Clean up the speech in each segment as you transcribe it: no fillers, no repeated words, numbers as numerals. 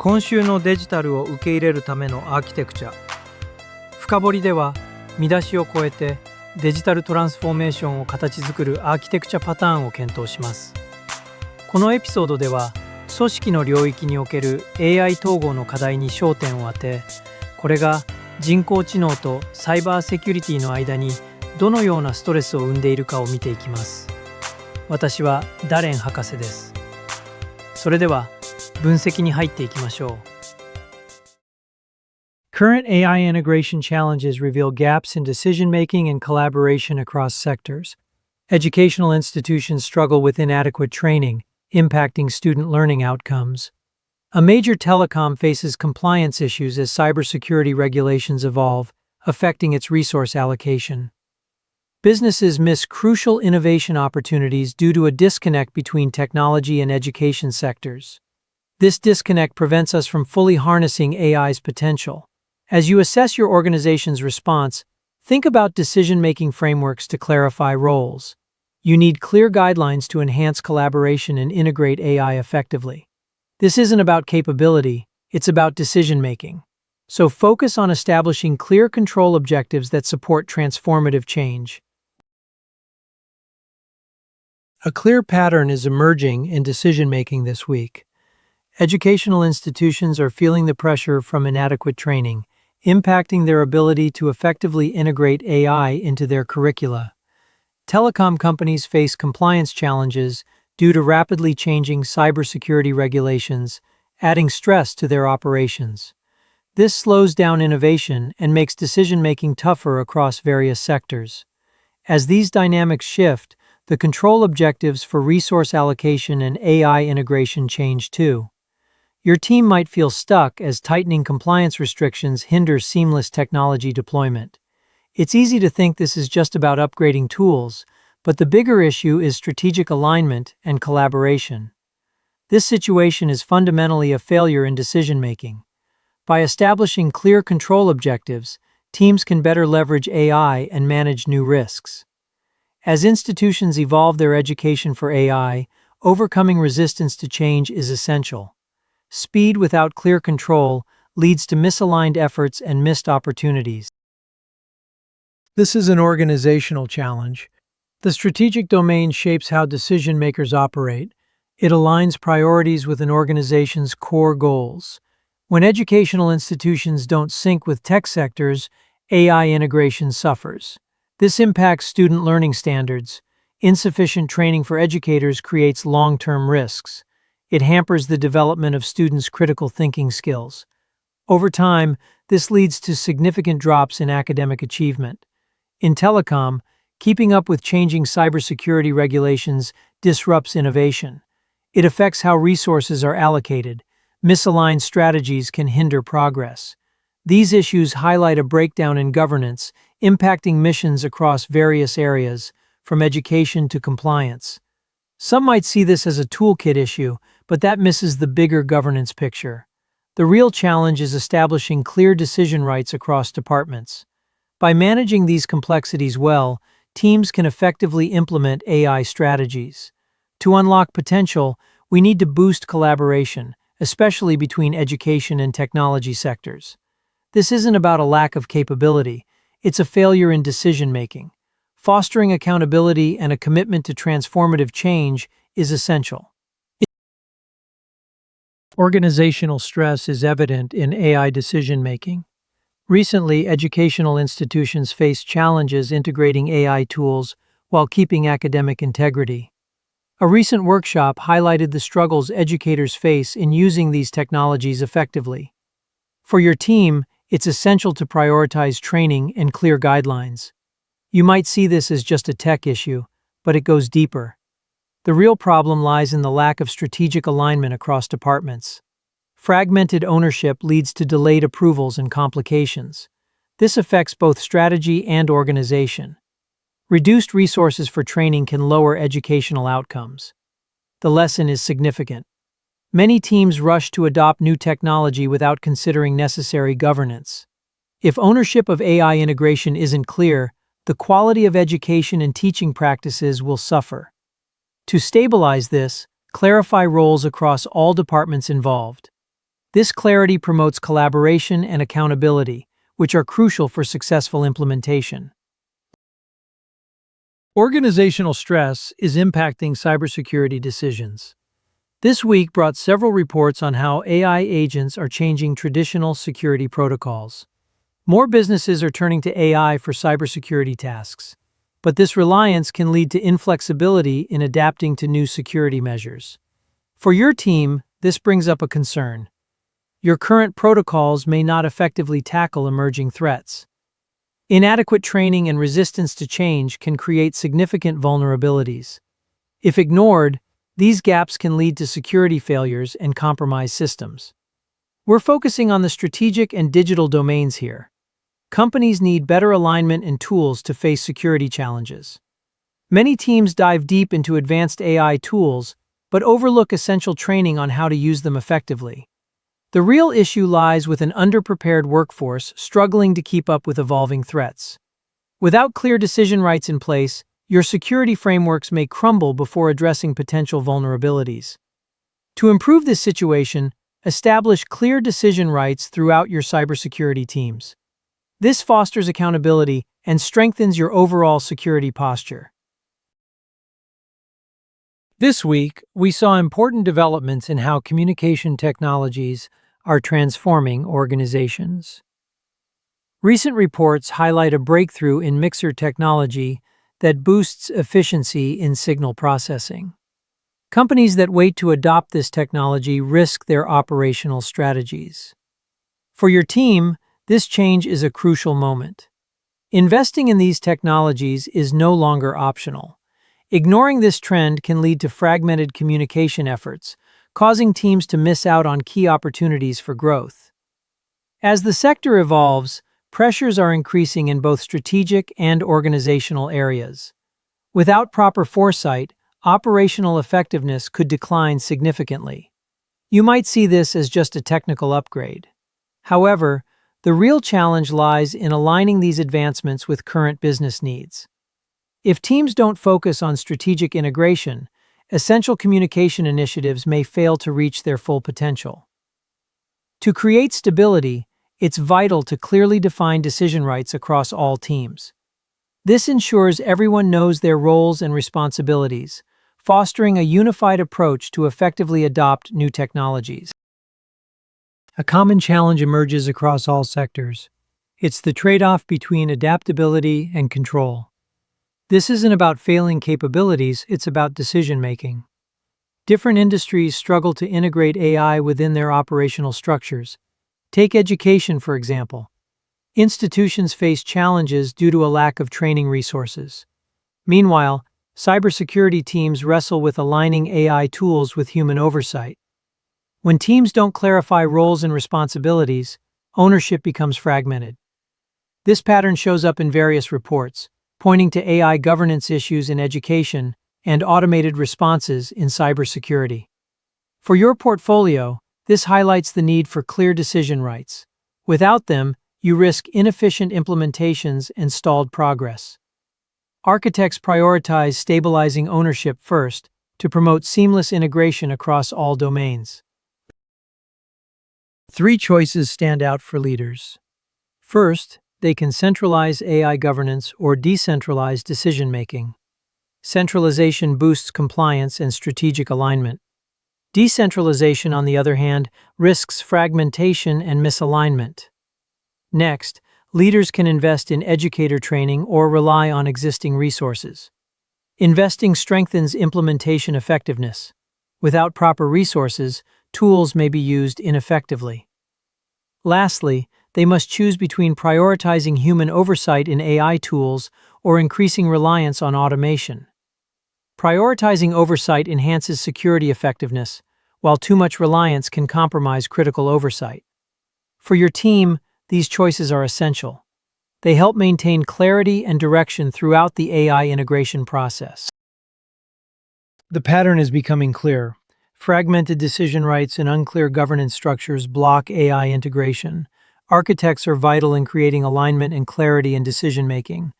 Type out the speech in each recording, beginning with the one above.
今週のデジタルを受け入れるためのアーキテクチャ。深掘りでは、見出しを超えてデジタルトランスフォーメーションを形作るアーキテクチャパターンを検討します。このエピソードでは、組織の領域における AI 統合の課題に焦点を当て、これが人工知能とサイバーセキュリティの間にどのようなストレスを生んでいるかを見ていきます。私はダレン博士です。それでは分析に入っていきましょう。Current AI integration challenges reveal gaps in decision-making and collaboration across sectors. Educational institutions struggle with inadequate training, impacting student learning outcomes. A major telecom faces compliance issues as cybersecurity regulations evolve, affecting its resource allocation. Businesses miss crucial innovation opportunities due to a disconnect between technology and education sectors. This disconnect prevents us from fully harnessing AI's potential. As you assess your organization's response, think about decision-making frameworks to clarify roles. You need clear guidelines to enhance collaboration and integrate AI effectively. This isn't about capability, it's about decision-making. So focus on establishing clear control objectives that support transformative change. A clear pattern is emerging in decision-making this week. Educational institutions are feeling the pressure from inadequate training, impacting their ability to effectively integrate AI into their curricula. Telecom companies face compliance challenges due to rapidly changing cybersecurity regulations, adding stress to their operations. This slows down innovation and makes decision-making tougher across various sectors. As these dynamics shift, the control objectives for resource allocation and AI integration change too. Your team might feel stuck as tightening compliance restrictions hinder seamless technology deployment. It's easy to think this is just about upgrading tools, but the bigger issue is strategic alignment and collaboration. This situation is fundamentally a failure in decision-making. By establishing clear control objectives, teams can better leverage AI and manage new risks. As institutions evolve their education for AI, overcoming resistance to change is essential. Speed without clear control leads to misaligned efforts and missed opportunities. This is an organizational challenge. The strategic domain shapes how decision-makers operate. It aligns priorities with an organization's core goals. When educational institutions don't sync with tech sectors, AI integration suffers. This impacts student learning standards. Insufficient training for educators creates long-term risks. It hampers the development of students' critical thinking skills. Over time, this leads to significant drops in academic achievement. In telecom, keeping up with changing cybersecurity regulations disrupts innovation. It affects how resources are allocated. Misaligned strategies can hinder progress. These issues highlight a breakdown in governance, impacting missions across various areas, from education to compliance. Some might see this as a toolkit issue, but that misses the bigger governance picture. The real challenge is establishing clear decision rights across departments. By managing these complexities well, teams can effectively implement AI strategies. To unlock potential, we need to boost collaboration, especially between education and technology sectors. This isn't about a lack of capability, it's a failure in decision-making. Fostering accountability and a commitment to transformative change is essential. Organizational stress is evident in AI decision-making. Recently, educational institutions face challenges integrating AI tools while keeping academic integrity. A recent workshop highlighted the struggles educators face in using these technologies effectively. For your team, it's essential to prioritize training and clear guidelines. You might see this as just a tech issue, but it goes deeper. The real problem lies in the lack of strategic alignment across departments. Fragmented ownership leads to delayed approvals and complications. This affects both strategy and organization. Reduced resources for training can lower educational outcomes. The lesson is significant. Many teams rush to adopt new technology without considering necessary governance. If ownership of AI integration isn't clear, the quality of education and teaching practices will suffer. To stabilize this, clarify roles across all departments involved. This clarity promotes collaboration and accountability, which are crucial for successful implementation. Organizational stress is impacting cybersecurity decisions. This week brought several reports on how AI agents are changing traditional security protocols. More businesses are turning to AI for cybersecurity tasks, but this reliance can lead to inflexibility in adapting to new security measures. For your team, this brings up a concern. Your current protocols may not effectively tackle emerging threats. Inadequate training and resistance to change can create significant vulnerabilities. If ignored, these gaps can lead to security failures and compromised systems. We're focusing on the strategic and digital domains here. Companies need better alignment and tools to face security challenges. Many teams dive deep into advanced AI tools, but overlook essential training on how to use them effectively. The real issue lies with an underprepared workforce struggling to keep up with evolving threats. Without clear decision rights in place, your security frameworks may crumble before addressing potential vulnerabilities. To improve this situation, establish clear decision rights throughout your cybersecurity teams. This fosters accountability and strengthens your overall security posture. This week, we saw important developments in how communication technologies are transforming organizations. Recent reports highlight a breakthrough in mixer technology that boosts efficiency in signal processing. Companies that wait to adopt this technology risk their operational strategies. For your team, this change is a crucial moment. Investing in these technologies is no longer optional. Ignoring this trend can lead to fragmented communication efforts, causing teams to miss out on key opportunities for growth. As the sector evolves, pressures are increasing in both strategic and organizational areas. Without proper foresight, operational effectiveness could decline significantly. You might see this as just a technical upgrade. However, the real challenge lies in aligning these advancements with current business needs. If teams don't focus on strategic integration, essential communication initiatives may fail to reach their full potential. To create stability, it's vital to clearly define decision rights across all teams. This ensures everyone knows their roles and responsibilities, fostering a unified approach to effectively adopt new technologies. A common challenge emerges across all sectors. It's the trade-off between adaptability and control. This isn't about failing capabilities, it's about decision-making. Different industries struggle to integrate AI within their operational structures. Take education, for example. Institutions face challenges due to a lack of training resources. Meanwhile, cybersecurity teams wrestle with aligning AI tools with human oversight. When teams don't clarify roles and responsibilities, ownership becomes fragmented. This pattern shows up in various reports, pointing to AI governance issues in education and automated responses in cybersecurity. For your portfolio, this highlights the need for clear decision rights. Without them, you risk inefficient implementations and stalled progress. Architects prioritize stabilizing ownership first to promote seamless integration across all domains. 3 choices stand out for leaders. First, they can centralize AI governance or decentralize decision-making. Centralization boosts compliance and strategic alignment. Decentralization, on the other hand, risks fragmentation and misalignment. Next, leaders can invest in educator training or rely on existing resources. Investing strengthens implementation effectiveness. Without proper resources, tools may be used ineffectively. Lastly, they must choose between prioritizing human oversight in AI tools or increasing reliance on automation. Prioritizing oversight enhances security effectiveness, while too much reliance can compromise critical oversight. For your team, these choices are essential. They help maintain clarity and direction throughout the AI integration process. The pattern is becoming clear. Fragmented decision rights and unclear governance structures block AI integration. Architects are vital in creating alignment and clarity in decision-making.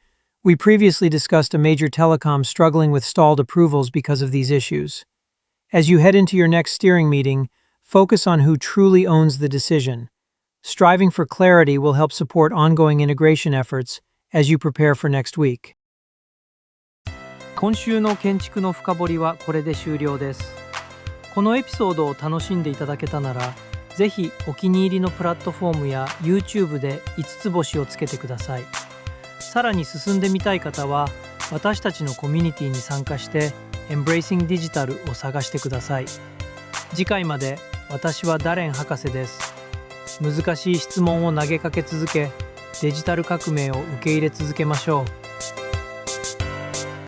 We previously discussed a major telecom struggling with stalled approvals because of these issues. As you head into your next steering meeting, Focus on who truly owns the decision. Striving for clarity will help support ongoing integration efforts as you prepare for next week. 今週の建築の深掘りはこれで終了です。このエピソードを楽しんでいただけたなら、ぜひお気に入りのプラットフォームや YouTube で5つ星をつけてください。さらに進んでみたい方は、私たちのコミュニティに参加して Embracing Digital を探してください。次回まで、私はダレン博士です。難しい質問を投げかけ続け、デジタル革命を受け入れ続けましょう。